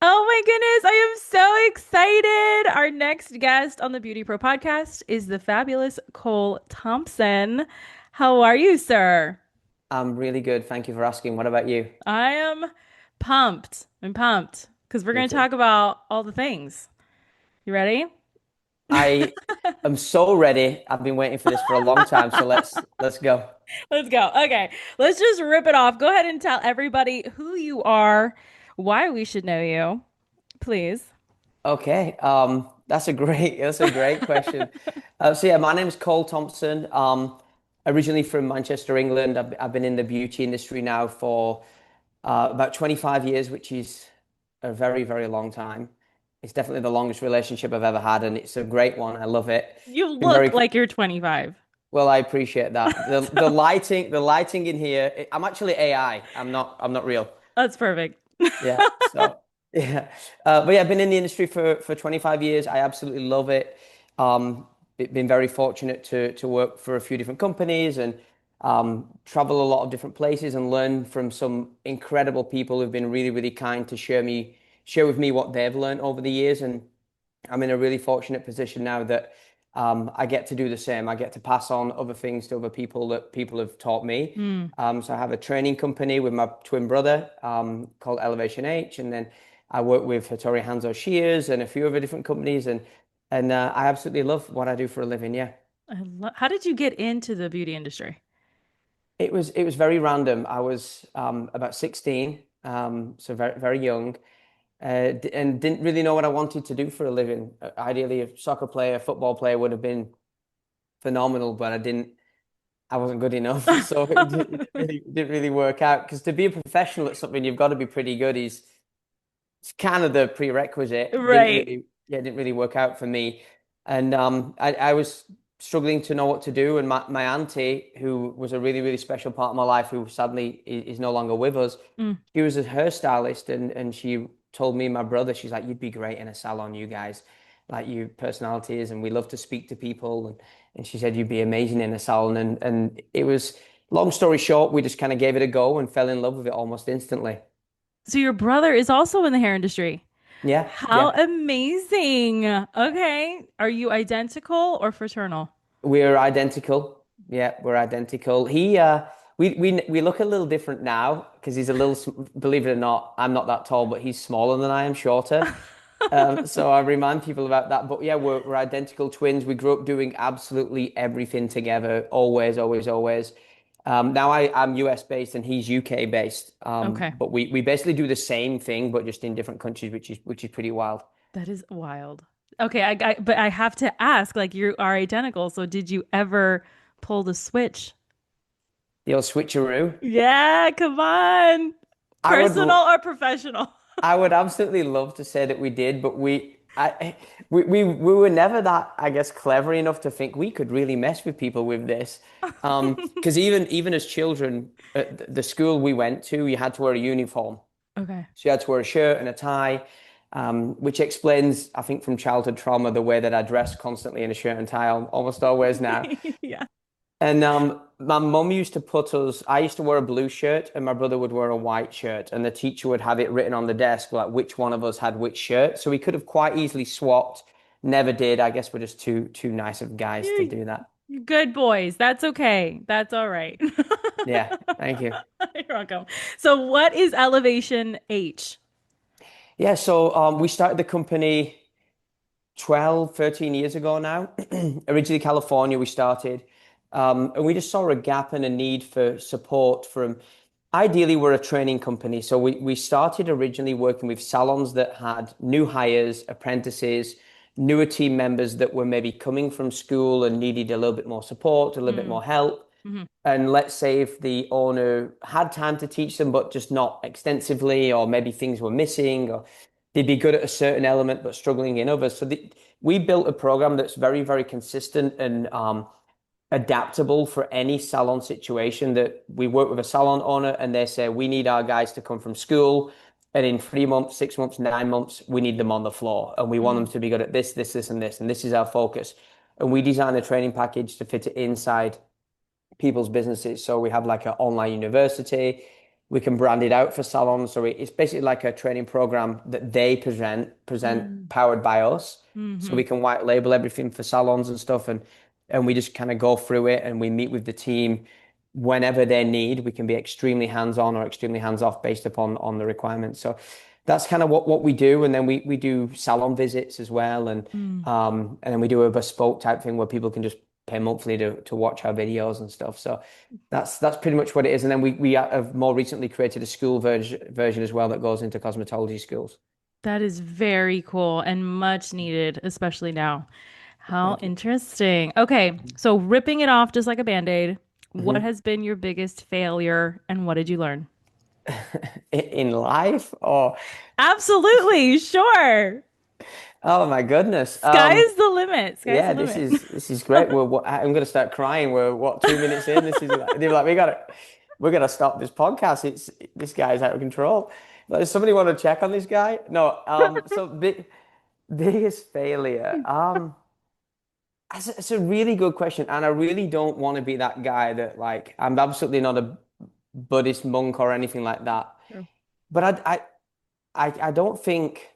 Oh my goodness, I am so excited. Our next guest on the Beauty Pro podcast is the fabulous Cole Thompson. How are you, sir? I'm really good. Thank you for asking. What about you? I am pumped. I'm pumped because we're Me going to too. talk about all the things. You ready? I am so ready. I've been waiting for this for a long time, so let's go. Let's go. Okay, let's just rip it off. Go ahead and tell everybody who you are, why we should know you, please. Okay. That's a great question. So yeah, my name is Cole Thompson. Originally from Manchester, England. I've been in the beauty industry now for about 25 years, which is a very, very long time. It's definitely the longest relationship I've ever had, and it's a great one. I love it. You Been look very like you're 25. Well, I appreciate that. The So lighting in here. I'm actually AI. I'm not real. that's perfect. Yeah. So yeah. But yeah, I've been in the industry for 25 years. I absolutely love it. Been very fortunate to work for a few different companies and travel a lot of different places and learn from some incredible people who've been really, really kind to share with me what they've learned over the years. And I'm in a really fortunate position now that I get to do the same. I get to pass on other things to other people that people have taught me. Hmm. So I have a training company with my twin brother called Elevation H, and then I work with Hattori Hanzo Shears and a few other different companies, and I absolutely love what I do for a living. Yeah, How did you get into the beauty industry? it was very random. I was about 16, so very very young. And didn't really know what I wanted to do for a living. Ideally, a soccer player, football player would have been phenomenal, but I wasn't good enough, so it didn't really work out. Because to be a professional at something, you've got to be pretty good. It's kind of the prerequisite. Didn't Right. really, yeah, didn't really work out for me, and I was struggling to know what to do. And my auntie, who was a really really special part of my life, who sadly is no longer with us, Mm. she was a hairstylist, and she told me and my brother, she's like, you'd be great in a salon, you guys, like you personalities, and we love to speak to people, and she said you'd be amazing in a salon, and it was long story short, we just kind of gave it a go and fell in love with it almost instantly. So your brother is also in the hair industry. Yeah, How yeah. amazing. Okay. Are you identical or fraternal? We're identical. Yeah, we're identical. We look a little different now because he's a little, believe it or not, I'm not that tall, but he's smaller than I am, shorter. So I remind people about that. But yeah, we're identical twins. We grew up doing absolutely everything together, always, always, always. Now I'm US based and he's UK based. Okay. But we basically do the same thing, but just in different countries, which is pretty wild. That is wild. Okay, but I have to ask, like you are identical, so did you ever pull the switch? The old switcheroo. Yeah, come on. I would. Personal or professional? I would absolutely love to say that we did, but we were never that, I guess, clever enough to think we could really mess with people with this. Because even as children, at the school we went to, you had to wear a uniform. Okay. So you had to wear a shirt and a tie, which explains, I think, from childhood trauma, the way that I dress constantly in a shirt and tie, almost always now. Yeah. And my mum used to put us, I used to wear a blue shirt and my brother would wear a white shirt. And the teacher would have it written on the desk, like which one of us had which shirt. So we could have quite easily swapped. Never did. I guess we're just too nice of guys to do that. Good boys. That's okay. That's all right. Yeah, thank you. You're welcome. So, what is Elevation H? Yeah, so we started the company 12, 13 years ago now. Originally California, we started. And we just saw a gap and a need for support from ideally we're a training company. So we started originally working with salons that had new hires, apprentices, newer team members that were maybe coming from school and needed a little bit more support, a little bit Mm. more help. Mhm. And let's say if the owner had time to teach them, but just not extensively, or maybe things were missing, or they'd be good at a certain element but struggling in others. We built a program that's very, very consistent and adaptable for any salon situation. That we work with a salon owner and they say, we need our guys to come from school. And in 3 months, 6 months, 9 months, we need them on the floor. And we want them Mm. to be good at this, this, this, and this. And this is our focus. And we design a training package to fit it inside people's businesses. So we have like an online university. We can brand it out for salons. So it's basically like a training program that they present Mm. powered by us. So Hmm. we can white label everything for salons and stuff, and we just kind of go through it and we meet with the team whenever they need. We can be extremely hands-on or extremely hands-off based upon on the requirements. So that's kind of what we do. And then we do salon visits as well, Mm. and then we do a bespoke type thing where people can just pay monthly to watch our videos and stuff. So that's pretty much what it is. And then we have more recently created a school version as well that goes into cosmetology schools. That is very cool and much needed, especially now. How Thank you. interesting. Okay, so ripping it off just like a band-aid, what Mhm. has been your biggest failure and what did you learn? In life? Oh, Absolutely, sure. oh my goodness. Sky is the limit. Sky's the Yeah, limit. this is great. I'm gonna start crying. We're what 2 minutes in? This is like, they're like we gotta stop this podcast. It's this guy's out of control. Like, does somebody want to check on this guy? No. So biggest failure. It's a really good question, and I really don't want to be that guy that like I'm absolutely not a Buddhist monk or anything like that. True. But I don't think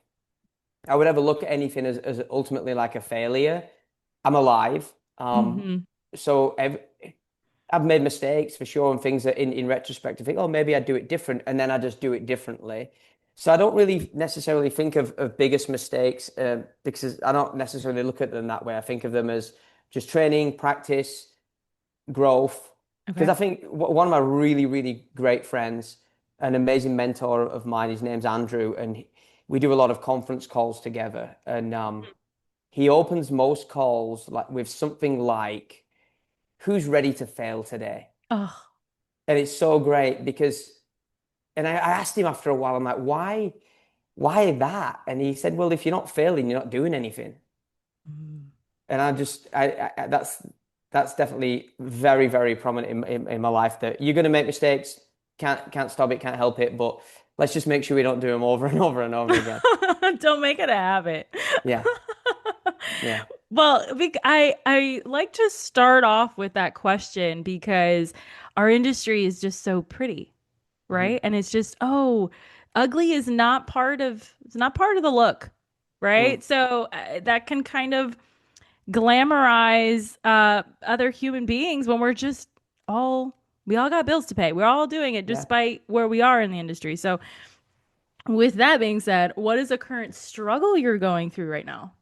I would ever look at anything as ultimately like a failure. I'm alive. Hmm. So I've made mistakes for sure and things that in retrospect I think, oh, maybe I'd do it different. And then I just do it differently. So I don't really necessarily think of biggest mistakes because I don't necessarily look at them that way. I think of them as just training, practice, growth. Because Okay. I think one of my really, really great friends, an amazing mentor of mine, his name's Andrew, and we do a lot of conference calls together. And he opens most calls like with something like, "Who's ready to fail today?" Oh. And it's so great because, and I asked him after a while, I'm like, why that? And he said, well, if you're not failing, you're not doing anything. Mm. And that's definitely very, very prominent in my life that you're going to make mistakes, can't stop it, can't help it, but let's just make sure we don't do them over and over and over again. Don't make it a habit. Yeah, yeah. Well, I like to start off with that question because our industry is just so pretty, Mhm. right? And it's just, oh, ugly is not part of it's not part of the look, Mm. right? So that can kind of glamorize other human beings when all we all got bills to pay. We're all doing it Yeah. despite where we are in the industry. So with that being said, what is a current struggle you're going through right now?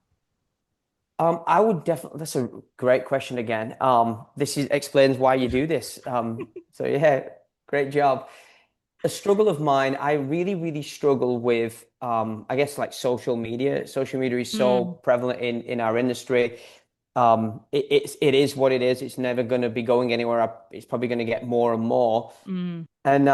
I would definitely, that's a great question again. Explains why you do this. So yeah, great job. A struggle of mine, I really, really struggle with, I guess like social media. Social media is so Mm, prevalent in our industry. It is what it is. It's never going to be going anywhere. It's probably going to get more and more. mm, And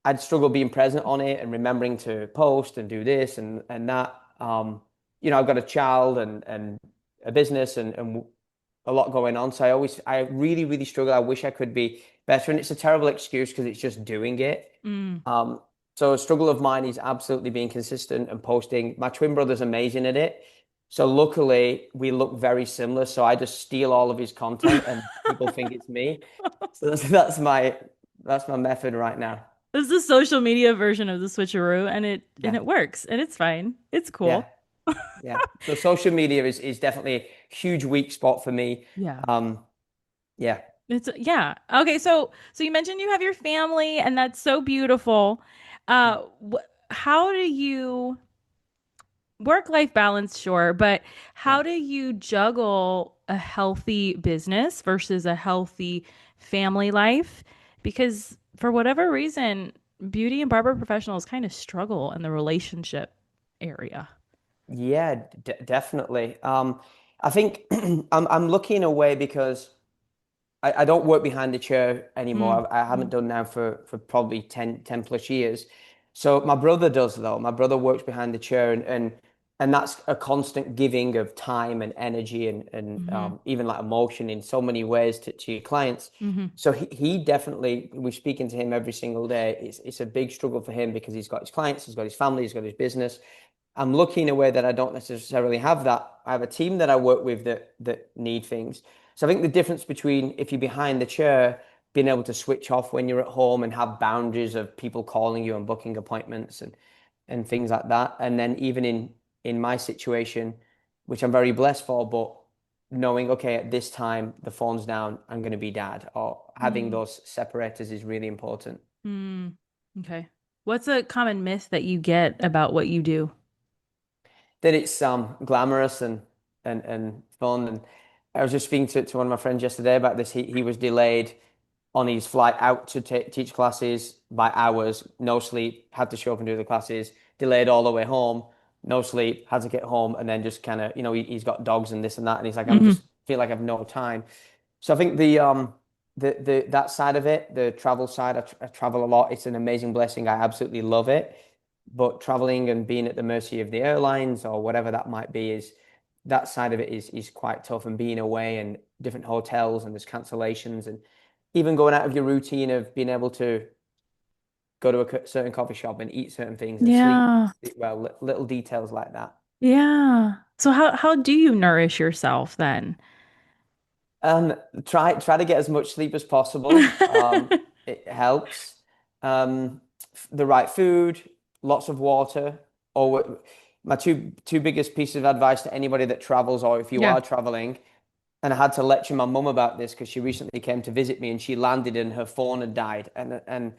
I'd struggle being present on it and remembering to post and do this and that. I've got a child and a business and a lot going on. So I really, really struggle. I wish I could be better. And it's a terrible excuse because it's just doing it. mm. Um, so a struggle of mine is absolutely being consistent and posting. My twin brother's amazing at it. So luckily we look very similar. So I just steal all of his content and people think it's me. So that's my method right now. This is the social media version of the switcheroo, and Yeah. it works, and it's fine. It's Yeah. cool. Yeah. So social media is definitely a huge weak spot for me. Yeah. Um, yeah. It's yeah. Okay, so you mentioned you have your family, and that's so beautiful. How do you work-life balance, sure, but Yeah. how do you juggle a healthy business versus a healthy family life? Because for whatever reason, beauty and barber professionals kind of struggle in the relationship area. Yeah, d definitely. I think I'm lucky in a way because I don't work behind the chair Mm, anymore. I haven't mm, done now for probably 10 plus years. So my brother does though. My brother works behind the chair and that's a constant giving of time and energy and mhm, even like emotion in so many ways to your clients. mhm, So he definitely, we're speaking to him every single day. It's a big struggle for him because he's got his clients, he's got his family, he's got his business. I'm lucky in a way that I don't necessarily have that. I have a team that I work with that need things. So I think the difference between if you're behind the chair being able to switch off when you're at home and have boundaries of people calling you and booking appointments and things like that. And then even in my situation, which I'm very blessed for, but knowing, okay, at this time the phone's down, I'm going to be dad, or having Mm, those separators is really important. mm. Okay. What's a common myth that you get about what you do? That it's glamorous and fun. And I was just speaking to one of my friends yesterday about this. He was delayed on his flight out to teach classes by hours, no sleep, had to show up and do the classes, delayed all the way home, no sleep, had to get home, and then just kind of, he's got dogs and this and that, and he's like, I'm Hmm. just feel like I've no time. So I think the that side of it, the travel side, I travel a lot. It's an amazing blessing. I absolutely love it. But traveling and being at the mercy of the airlines or whatever that might be is that side of it is quite tough. And being away and different hotels and there's cancellations and even going out of your routine of being able to go to a certain coffee shop and eat certain things and Yeah. sleep well, little details like that. Yeah. So how do you nourish yourself then? Um, try to get as much sleep as possible. It helps. The right food, lots of water. Or my two biggest pieces of advice to anybody that travels, or if you Yeah. are traveling, and I had to lecture my mum about this because she recently came to visit me and she landed and her phone had died. And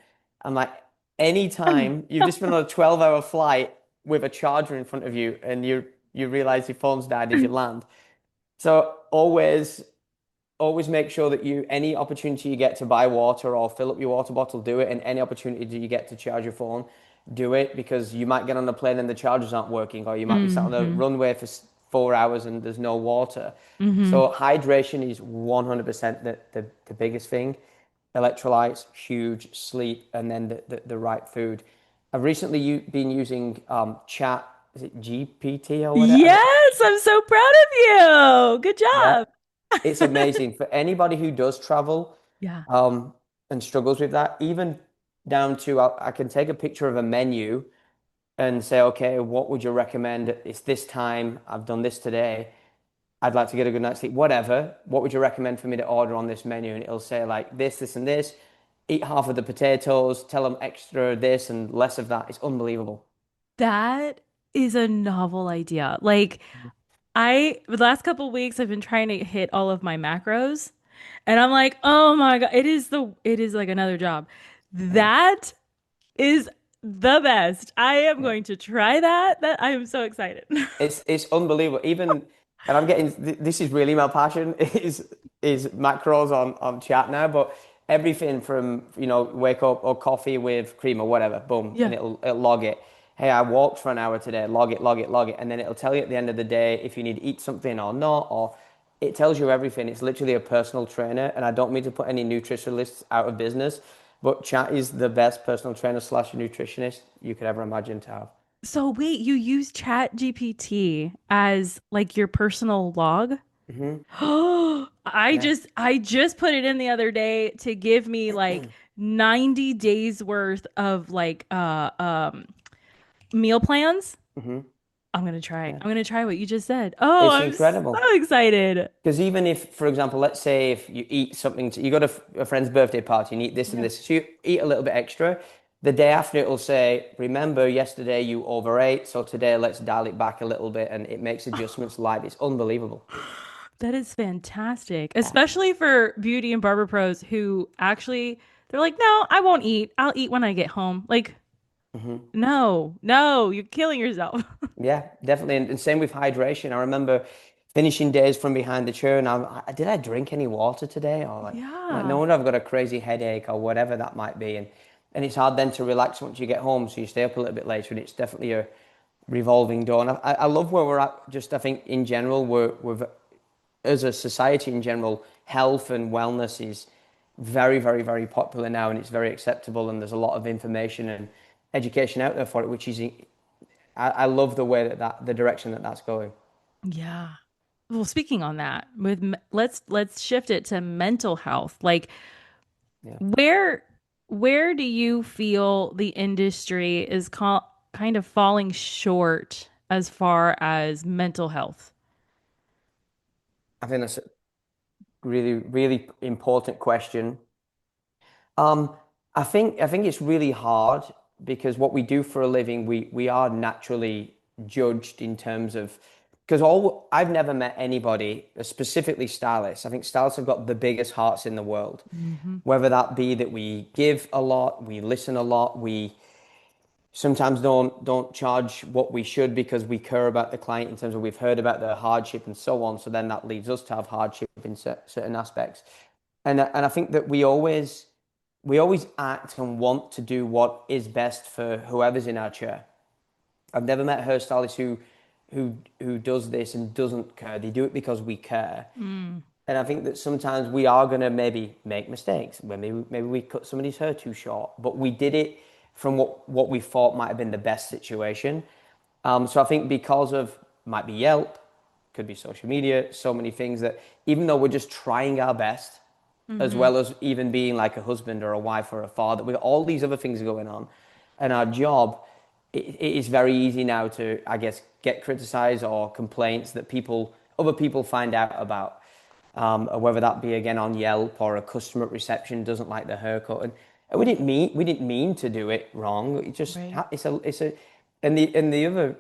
I'm like, anytime you've just been on a 12-hour flight with a charger in front of you and you realize your phone's died as you land. So always make sure that any opportunity you get to buy water or fill up your water bottle, do it. And any opportunity you get to charge your phone, do it because you might get on the plane and the chargers aren't working, or you might be sat on the Hmm. runway for 4 hours and there's no water. Hmm. So hydration is 100% the biggest thing. Electrolytes, huge, sleep, and then the right food. I've recently been using chat, is it GPT or whatever? Yes, I'm so proud of you. Good Yeah, job. it's amazing for anybody who does travel Yeah. um, and struggles with that. Even down to I can take a picture of a menu and say, okay, what would you recommend? It's this time. I've done this today. I'd like to get a good night's sleep. Whatever. What would you recommend for me to order on this menu? And it'll say like this, and this. Eat half of the potatoes. Tell them extra this and less of that. It's unbelievable. That is a novel idea. Like the last couple weeks I've been trying to hit all of my macros and I'm like, "Oh my God, it is like another job." Yeah. That is the best. I am Yeah. going to try that. That I am so excited. It's unbelievable. Even and I'm getting this is really my passion is macros on chat now, but everything from wake up or coffee with cream or whatever, boom, and Yeah. it'll log it. Hey, I walked for an hour today. Log it, log it, log it, and then it'll tell you at the end of the day if you need to eat something or not, or it tells you everything. It's literally a personal trainer, and I don't mean to put any nutritionists out of business, but chat is the best personal trainer slash nutritionist you could ever imagine to have. So wait, you use Chat GPT as like your personal log? Hmm. Yeah. I just put it in the other day to give me like 90 days worth of like meal plans. Hmm. I'm gonna try. Yeah. I'm gonna try what you just said. Oh, It's I'm incredible. so excited. Because even if, for example, let's say if you eat something, you go to a friend's birthday party and eat this and Yeah. this, so you eat a little bit extra. The day after, it'll say, remember, yesterday you overate, so today let's dial it back a little bit, and it makes adjustments live. It's unbelievable. That is fantastic, Yeah. especially for beauty and barber pros who actually they're like, no, I won't eat. I'll eat when I get home. Like, Hmm. no, no, you're killing yourself. Yeah, definitely. And same with hydration. I remember finishing days from behind the chair, and did I drink any water today? Or like no Yeah. wonder I've got a crazy headache or whatever that might be. And it's hard then to relax once you get home, so you stay up a little bit later, and it's definitely a revolving door. And I love where we're at. Just I think in general, we're as a society in general, health and wellness is very, very, very popular now, and it's very acceptable. And there's a lot of information and education out there for it, which is I love the way that the direction that that's going. Yeah. Well, speaking on that, let's shift it to mental health. Like Yeah. where where do you feel the industry is kind of falling short as far as mental health? I think that's a really, really important question. Um, I think it's really hard because what we do for a living, we are naturally judged in terms of because all I've never met anybody, specifically stylists. I think stylists have got the biggest hearts in the world. Hmm. Whether that be that we give a lot, we listen a lot, we sometimes don't charge what we should because we care about the client in terms of we've heard about their hardship and so on. So then that leads us to have hardship in certain aspects. And I think that we always act and want to do what is best for whoever's in our chair. I've never met a hairstylist who does this and doesn't care. They do it because we care. Mm. And I think that sometimes we are going to maybe make mistakes. Maybe we cut somebody's hair too short, but we did it from what we thought might have been the best situation. So I think because of might be Yelp, could be social media, so many things that even though we're just trying our best, as Hmm. well as even being like a husband or a wife or a father, with all these other things going on, and our job, it is very easy now to, I guess, get criticized or complaints that other people find out about or whether that be again on Yelp or a customer at reception doesn't like the haircut, and we didn't mean to do it wrong. It just Right. it's a and the other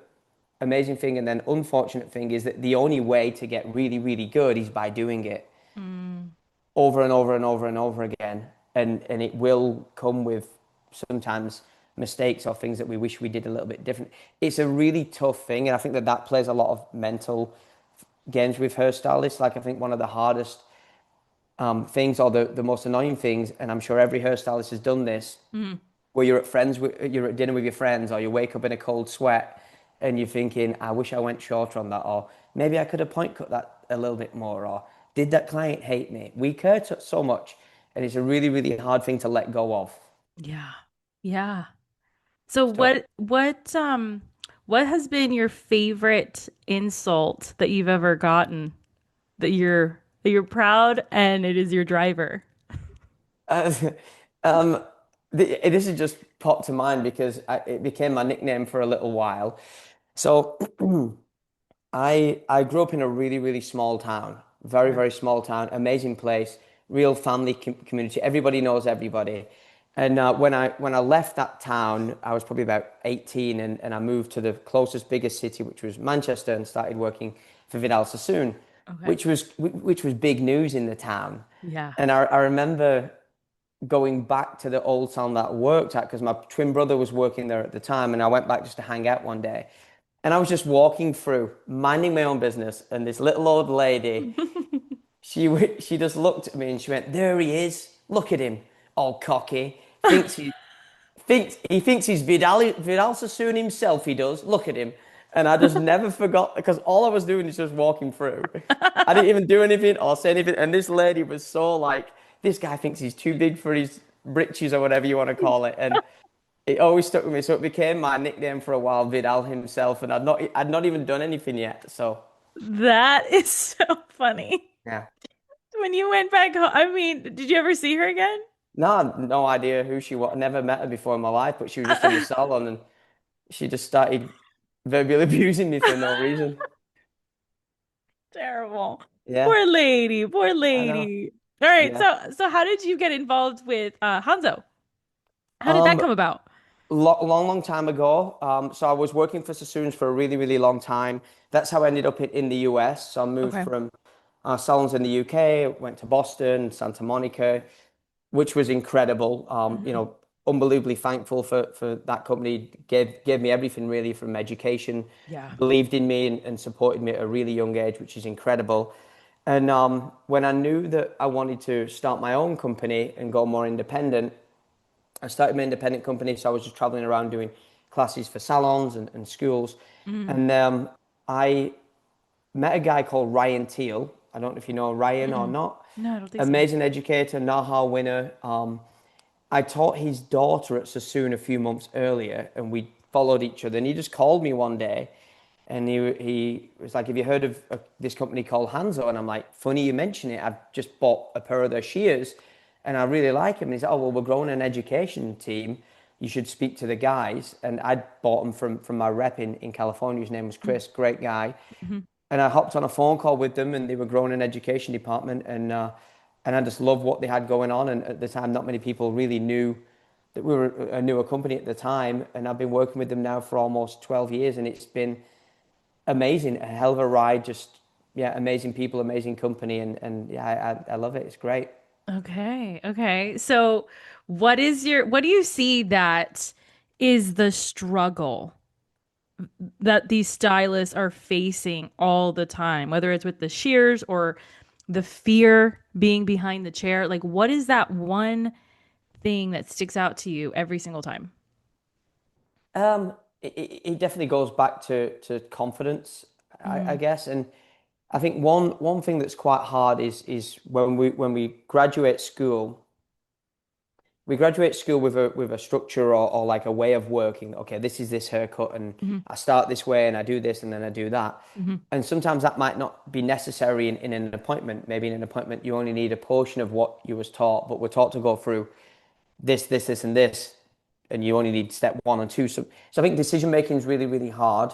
amazing thing and then unfortunate thing is that the only way to get really really good is by doing it Mm. over and over and over and over again, and it will come with sometimes mistakes or things that we wish we did a little bit different. It's a really tough thing, and I think that that plays a lot of mental games with hairstylists. Like I think one of the hardest things or the most annoying things, and I'm sure every hairstylist has done this, Mm. where you're at dinner with your friends or you wake up in a cold sweat and you're thinking, I wish I went shorter on that, or maybe I could have point cut that a little bit more, or did that client hate me? We care so much, and it's a really, really hard thing to let go of. Yeah. Yeah. So It's tough. what has been your favorite insult that you've ever gotten that you're proud and it is your driver? Uh, um, this has just popped to mind because it became my nickname for a little while. So I grew up in a really, really small town, very, Okay. very small town, amazing place, real family community. Everybody knows everybody. And when I left that town, I was probably about 18, and I moved to the closest, biggest city, which was Manchester, and started working for Vidal Sassoon, Okay. which was big news in the town. Yeah. And I remember going back to the old town that I worked at because my twin brother was working there at the time, and I went back just to hang out one day. And I was just walking through, minding my own business, and this little old lady, she just looked at me and she went, "There he is. Look at him, all cocky. Thinks he's Vidal Sassoon himself. He does. Look at him." And I just never forgot because all I was doing is just walking through. I didn't even do anything or say anything. And this lady was so like, this guy thinks he's too big for his britches or whatever you want to call it. And it always stuck with me. So it became my nickname for a while, Vidal himself. And I'd not even done anything yet. So That is so funny. yeah. When you went back home, I mean, did you ever see her again? No, I had no idea who she was. Never met her before in my life, but she was just in the salon and she just started verbally abusing me for no reason. Terrible. Yeah, Poor lady, poor I know. lady. All right, Yeah. so how did you get involved with Hanzo? How did that Um, come about? long, long time ago. So I was working for Sassoons for a really, really long time. That's how I ended up in the US. So I moved Okay. from salons in the UK, went to Boston, Santa Monica, which was incredible. Hmm. Unbelievably thankful for that company. Gave me everything really from education, Yeah. believed in me and supported me at a really young age, which is incredible. And when I knew that I wanted to start my own company and go more independent, I started my independent company. So I was just traveling around doing classes for salons and schools. Mm. And I met a guy called Ryan Teal. I don't know if you know Ryan or Mm-mm. not. No, I don't think so. Amazing educator, NAHA winner. I taught his daughter at Sassoon a few months earlier, and we followed each other. And he just called me one day, and he was like, "Have you heard of this company called Hanzo?" And I'm like, "Funny you mention it. I've just bought a pair of their shears, and I really like them." And he's like, "Oh well, we're growing an education team. You should speak to the guys." And I'd bought them from my rep in California. His name was Chris, great guy. Mm-hmm. And I hopped on a phone call with them, and they were growing an education department, and and I just love what they had going on. And at the time, not many people really knew that we were a newer company at the time. And I've been working with them now for almost 12 years, and it's been amazing, a hell of a ride. Just yeah, amazing people, amazing company, and yeah, I love it. It's great. Okay. Okay. So what do you see that is the struggle that these stylists are facing all the time, whether it's with the shears or the fear being behind the chair? Like, what is that one thing that sticks out to you every single time? It definitely goes back to confidence, I Mm, guess. And I think one thing that's quite hard is when we graduate school. We graduate school with a structure or like a way of working. Okay, this is this haircut, and mhm, I start this way, and I do this, and then I do that. mhm, And sometimes that might not be necessary in an appointment. Maybe in an appointment, you only need a portion of what you was taught, but we're taught to go through this, and this, and you only need step one and two. So I think decision making is really, really hard,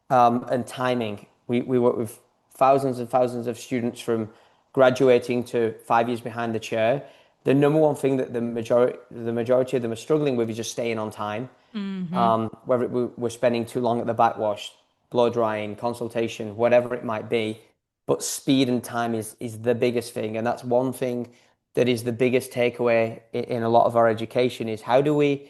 and timing. We work with thousands and thousands of students from graduating to 5 years behind the chair. The number one thing that the majority of them are struggling with is just staying on time. mhm, Whether we're spending too long at the backwash, blow drying, consultation, whatever it might be. But speed and time is the biggest thing, and that's one thing that is the biggest takeaway in a lot of our education is how do we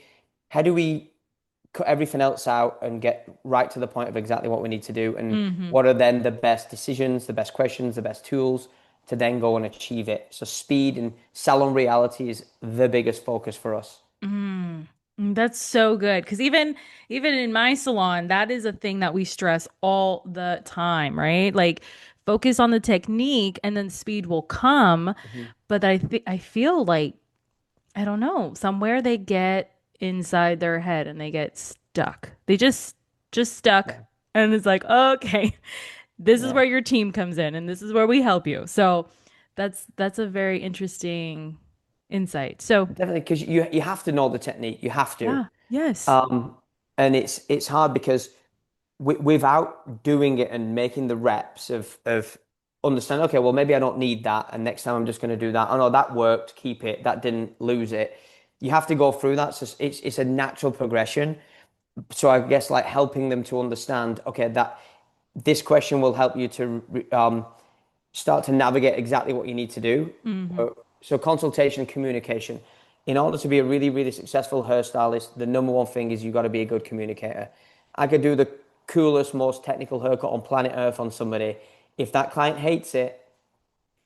cut everything else out and get right to the point of exactly what we need to do, and mhm. what are then the best decisions, the best questions, the best tools to then go and achieve it. So speed and salon reality is the biggest focus for us. Mm. That's so good because even in my salon, that is a thing that we stress all the time, right? Like focus on the technique and then speed will come. Mhm. But I feel like I don't know, somewhere they get inside their head and they get stuck. They just stuck Yeah, and it's like, okay, this is yeah. where your team comes in and this is where we help you. So that's a very interesting insight. So, Definitely, because you have to know the technique. You have to. yeah, yes. Um, and it's hard because without doing it and making the reps of understand, okay, well maybe I don't need that, and next time I'm just going to do that. Oh no, that worked. Keep it. That didn't lose it. You have to go through that. So it's a natural progression. So I guess like helping them to understand, okay, that this question will help you to start to navigate exactly what you need to do. Hmm. So consultation, communication. In order to be a really, really successful hairstylist, the number one thing is you got to be a good communicator. I could do the coolest, most technical haircut on planet Earth on somebody. If that client hates it,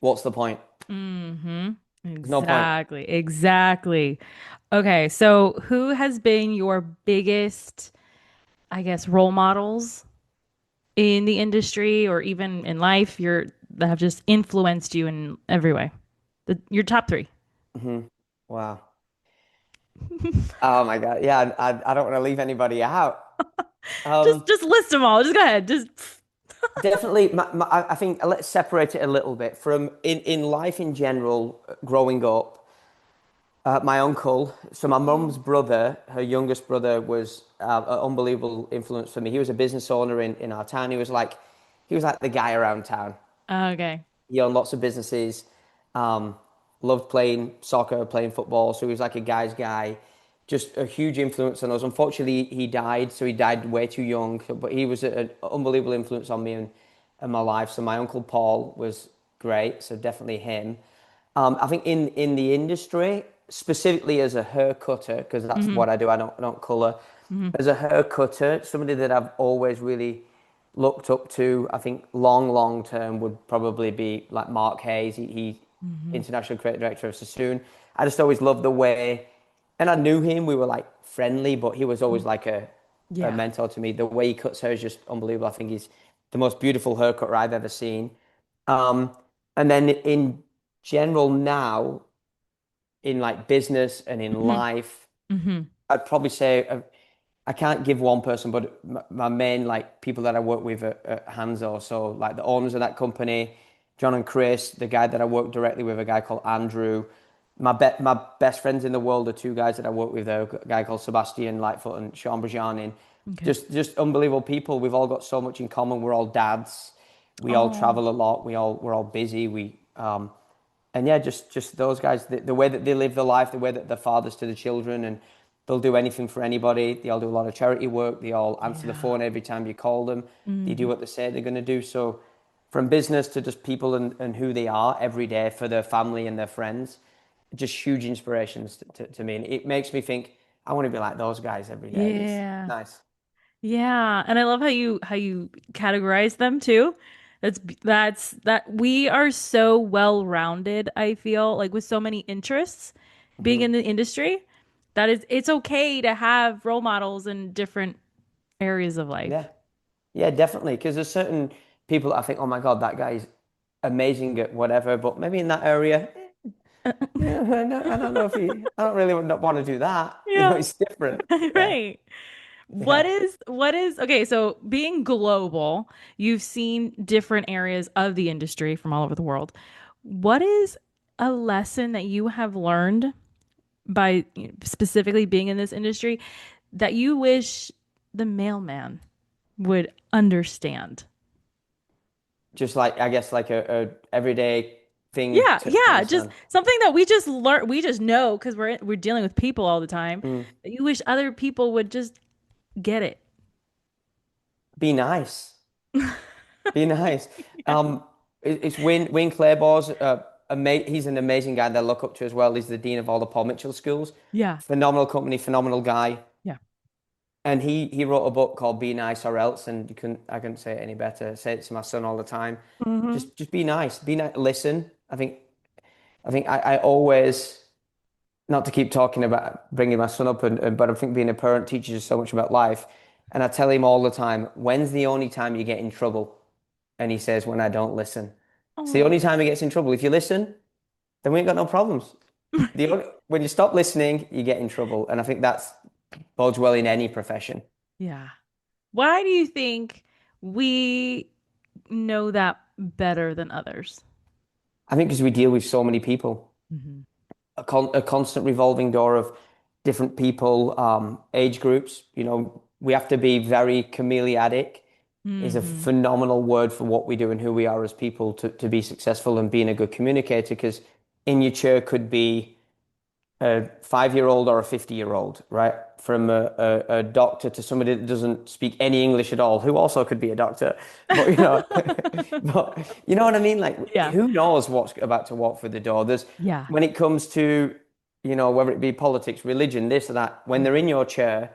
what's the point? Hmm. There's no point. Exactly. Exactly. Okay, so who has been your biggest, I guess, role models in the industry or even in life that have just influenced you in every way? Your top three. Hmm. Wow. Oh my God. Yeah, I don't want to leave anybody out. Um, Just list them all. Just go ahead. Just Definitely, I think let's separate it a little bit from in life in general. Growing up, my uncle, so my mum's brother, her youngest brother, was an unbelievable influence for me. He was a business owner in our town. He was like the guy around town. okay. He owned lots of businesses, um, loved playing soccer, playing football. So he was like a guy's guy, just a huge influence on us. Unfortunately, he died, so he died way too young. But he was an unbelievable influence on me and my life. So my uncle Paul was great. So definitely him. I think in the industry, specifically as a hair cutter, because that's Hmm. what I do. I don't color. Hmm. As a hair cutter, somebody that I've always really looked up to, I think long term would probably be like Mark Hayes. He Hmm. international creative director of Sassoon. I just always loved the way, and I knew him. We were like friendly, but he was always like a Yeah. mentor to me. The way he cuts hair is just unbelievable. I think he's the most beautiful haircutter I've ever seen. Um, and then in general now, in like business and in Hmm. life, Hmm. I'd probably say I can't give one person, but my main like people that I work with at Hanzo, so like the owners of that company, John and Chris, the guy that I work directly with, a guy called Andrew. My best friends in the world are two guys that I work with. There, a guy called Sebastian Lightfoot and Sean Bajanin. Okay. Just unbelievable people. We've all got so much in common. We're all dads. We all Oh. travel a lot. We're all busy. and yeah, just those guys, the way that they live their life, the way that they're fathers to the children, and they'll do anything for anybody. They all do a lot of charity work. They all answer the Yeah. phone every time you call them. They do Hmm. what they say they're going to do. So from business to just people and who they are every day for their family and their friends, just huge inspirations to me. And it makes me think I want to be like those guys every day. It's Yeah. nice. Yeah, and I love how you categorize them too. That we are so well-rounded, I feel, like with so many interests being Hmm. in the industry, that it's okay to have role models in different areas of life. Yeah. Yeah, definitely. Because there's certain people that I think, oh my God, that guy's amazing at whatever, but maybe in that area, yeah, I don't know if he, I don't really want to do that. You know, Yeah, it's different. Yeah. right. Yeah. What is okay, so being global, you've seen different areas of the industry from all over the world. What is a lesson that you have learned by specifically being in this industry that you wish the mailman would understand? Just like, I guess, like a everyday thing Yeah, to yeah, just understand. something that we just learn, we just know because we're dealing with people all the time. Mm. That you wish other people would just get it. Be nice. Be nice. It's Wayne Claiborne's he's an amazing guy that I look up to as well. He's the dean of all the Paul Mitchell schools. Yeah. Phenomenal company, phenomenal guy. Yeah. And he wrote a book called Be Nice or Else, and I couldn't say it any better. I say it to my son all the time. Hmm. Just be nice. Be nice. Listen. I always, not to keep talking about bringing my son up, but I think being a parent teaches you so much about life. And I tell him all the time, when's the only time you get in trouble? And he says, when I don't listen. It's the only Oh. time he gets in trouble. If you listen, then we ain't got no problems. When you stop listening, you get in trouble. And I think that's bodes well in any profession. Yeah. Why do you think we know that better than others? I think because we deal with so many people, Hmm. a constant revolving door of different people, age groups. You know, we have to be very chameleonic is a Hmm. phenomenal word for what we do and who we are as people to be successful and being a good communicator. Because in your chair could be a 5 year old or a 50-year-old, right? From a doctor to somebody that doesn't speak any English at all, who also could be a doctor. But but you know what I mean? Like, Yeah. who knows what's about to walk through the door? There's Yeah. when it comes to, whether it be politics, religion, this or that, when they're in your chair,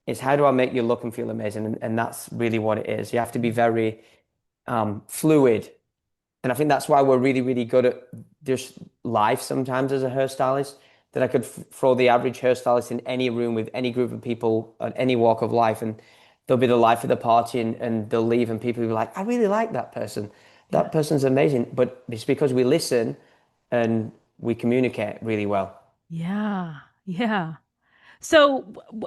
it's how do I make you look and feel amazing? And that's really what it is. You have to be very fluid, and I think that's why we're really, really good at just life sometimes as a hairstylist. That I could throw the average hairstylist in any room with any group of people at any walk of life, and they'll be the life of the party, and they'll leave, and people will be like, I really like that person. Yeah. That person's amazing. But it's because we listen and we communicate really well. Yeah. Yeah. So,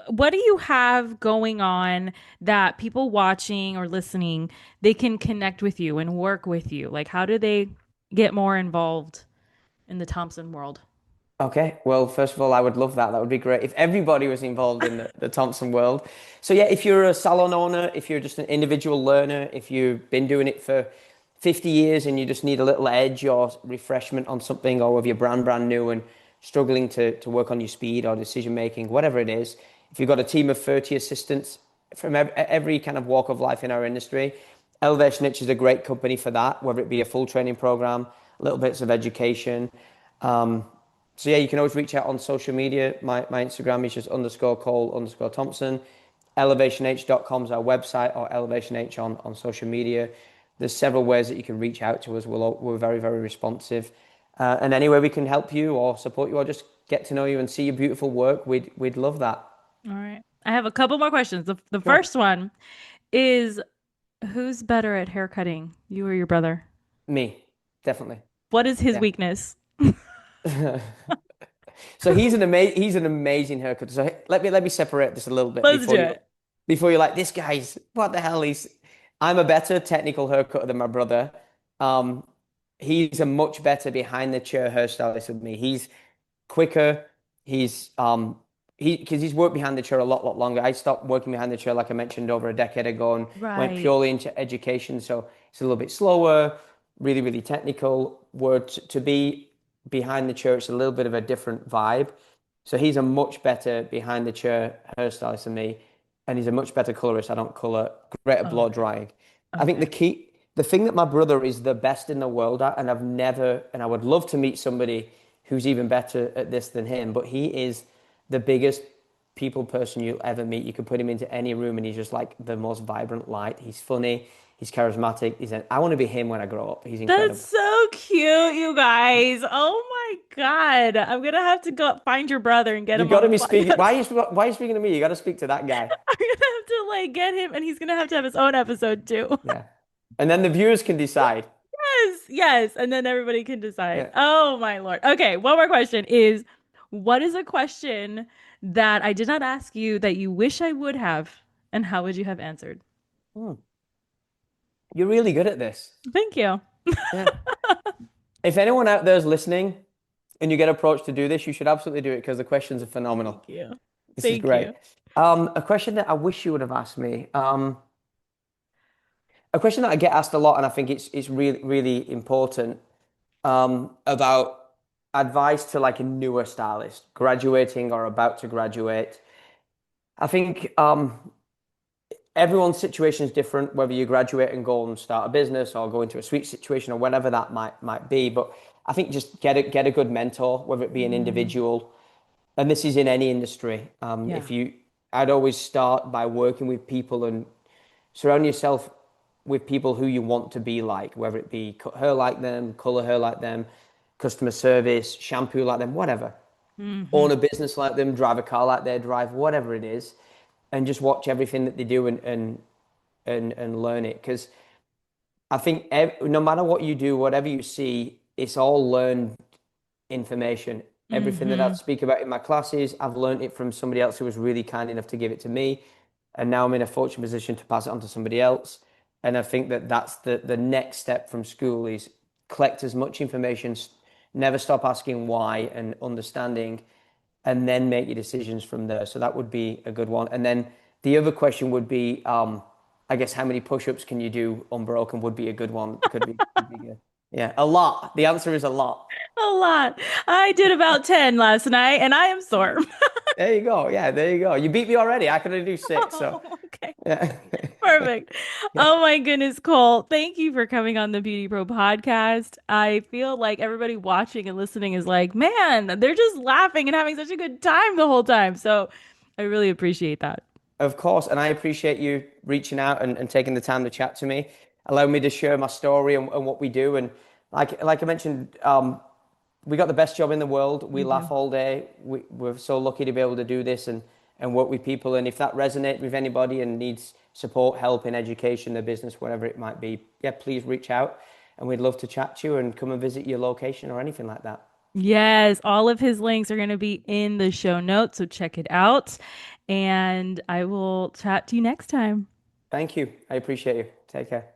what do you have going on that people watching or listening, they can connect with you and work with you? Like, how do they get more involved in the Thompson world? Okay, well, first of all, I would love that. That would be great if everybody was involved in the Thompson world. So, yeah, if you're a salon owner, if you're just an individual learner, if you've been doing it for 50 years and you just need a little edge or refreshment on something, or if you're brand new and struggling to work on your speed or decision making, whatever it is, if you've got a team of 30 assistants from every kind of walk of life in our industry, Elevation H is a great company for that, whether it be a full training program, little bits of education. Um, so yeah, you can always reach out on social media. My Instagram is just _Cole_Thompson. ElevationH.com is our website, or Elevation H on social media. There's several ways that you can reach out to us. We're very, very responsive. And any way we can help you or support you or just get to know you and see your beautiful work, we'd love that. All right. I have a couple more questions. The Sure. first one is who's better at hair cutting, you or your brother? Me, definitely. What is his Yeah. weakness? So he's an amazing haircut. So let me separate this a little bit Let's do it. before you're like, this guy's what the hell. I'm a better technical haircutter than my brother. Um, he's a much better behind the chair hairstylist than me. He's quicker. He's because he's worked behind the chair a lot longer. I stopped working behind the chair, like I mentioned, over a decade ago, and went Right. purely into education. So it's a little bit slower, really, really technical. Were to be behind the chair, it's a little bit of a different vibe. So he's a much better behind the chair hairstylist than me, and he's a much better colorist. I don't color, great at blow Okay. drying. I think Okay. the thing that my brother is the best in the world at, and I've never, and I would love to meet somebody who's even better at this than him, but he is the biggest people person you'll ever meet. You could put him into any room and he's just like the most vibrant light. He's funny, he's charismatic. I want to be him when I grow up. He's That's incredible. so cute, you guys. Oh my God. I'm gonna have to go find your brother and get You him got on to the be speaking. podcast. Why are you speaking to me? You got to speak to that guy. I'm gonna have to like get him, and he's gonna have his own episode too. Yeah. And then the viewers can decide. Yes, yes. And then everybody can decide. Yeah. Oh my Lord. Okay, one more question is what is a question that I did not ask you that you wish I would have, and how would you have answered? Hmm. You're really good at this. Thank you. Yeah. If anyone out there is listening and you get approached to do this, you should absolutely do it because the questions are phenomenal. Thank you. This is Thank great. you. A question that I wish you would have asked me. A question that I get asked a lot, and I think it's really important. About advice to like a newer stylist, graduating or about to graduate. I think everyone's situation is different, whether you graduate and go and start a business or go into a sweet situation or whatever that might be. But I think just get a good mentor, whether it be an Mm, individual, and this is in any industry. yeah. If you, I'd always start by working with people and surround yourself with people who you want to be like, whether it be cut hair like them, color hair like them, customer service, shampoo like them, whatever. Hmm. Own a business like them, drive a car like they drive, whatever it is, and just watch everything that they do and learn it. Because I think no matter what you do, whatever you see, it's all learned information. Everything that I Hmm. speak about in my classes, I've learned it from somebody else who was really kind enough to give it to me. And now I'm in a fortunate position to pass it on to somebody else. And I think that that's the next step from school is collect as much information, never stop asking why and understanding, and then make your decisions from there. So that would be a good one. And then the other question would be, I guess, how many push-ups can you do unbroken would be a good one. Could be good. Yeah, a lot. The answer is a lot. A lot. I did about 10 last night and I am sore. There you go. Yeah, there you go. You beat me already. I could only do six. So, Oh, okay. yeah. Perfect. Yeah. Oh my goodness, Cole. Thank you for coming on the Beauty Pro podcast. I feel like everybody watching and listening is like, man, they're just laughing and having such a good time the whole time. So I really appreciate that. Of course. And I appreciate you reaching out and taking the time to chat to me, allow me to share my story and what we do. And like I mentioned, we got the best job in the world. We We laugh do. all day. We're so lucky to be able to do this and work with people. And if that resonates with anybody and needs support, help in education, their business, whatever it might be, yeah, please reach out. And we'd love to chat to you and come and visit your location or anything like that. Yes, all of his links are going to be in the show notes, so check it out. And I will chat to you next time. Thank you. I appreciate you. Take care.